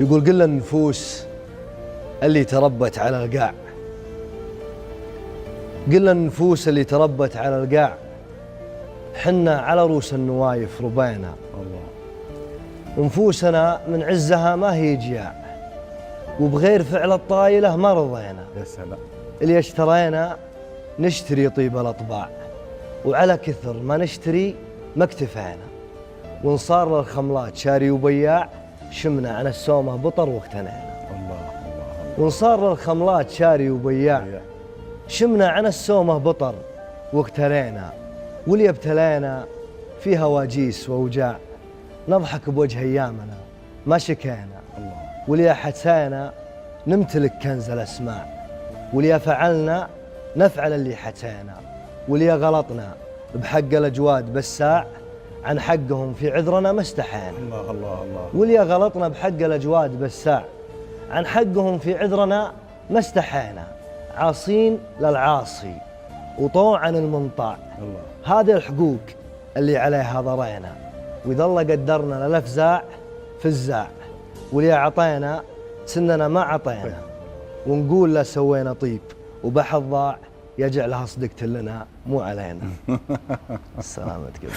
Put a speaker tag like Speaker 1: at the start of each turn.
Speaker 1: يقول قل النفوس اللي تربت على القاع، قل النفوس اللي تربت على القاع، حنا على رؤوس النوايف ربينا.
Speaker 2: الله.
Speaker 1: ونفوسنا من عزها ما هي جياع، وبغير فعل الطايلة ما رضينا.
Speaker 2: يا سلام.
Speaker 1: اللي اشترينا نشتري طيب الأطباع، وعلى كثر ما نشتري ما اكتفينا. ونصار للخملات شاري وبياع، شمنا عن السومة بطر واقتنينا.
Speaker 2: الله.
Speaker 1: ونصار للخملات شاري وبياع، شمنا عن السومة بطر واقتنينا. واللي ابتلينا في هواجيس وأوجاع، نضحك بوجه أيامنا ما شكينا.
Speaker 2: الله.
Speaker 1: واللي حتينا نمتلك كنز الأسماع، واللي فعلنا نفعل اللي حتينا. واللي غلطنا بحق الأجواد بالساع، عن حقهم في عذرنا ما استحينا.
Speaker 2: الله الله الله.
Speaker 1: واللي غلطنا بحق الأجواد بالساع، عن حقهم في عذرنا ما استحينا. عاصين للعاصي وطوعا المنطاع،
Speaker 2: الله.
Speaker 1: هذه الحقوق اللي عليها ضرينا. وإذا الله قدرنا للأفزاع في الزاع، واللي عطينا سننا ما عطينا. ونقول لا سوينا طيب وبحث ضاع، يجعلها صدقت لنا مو علينا. سلامتك.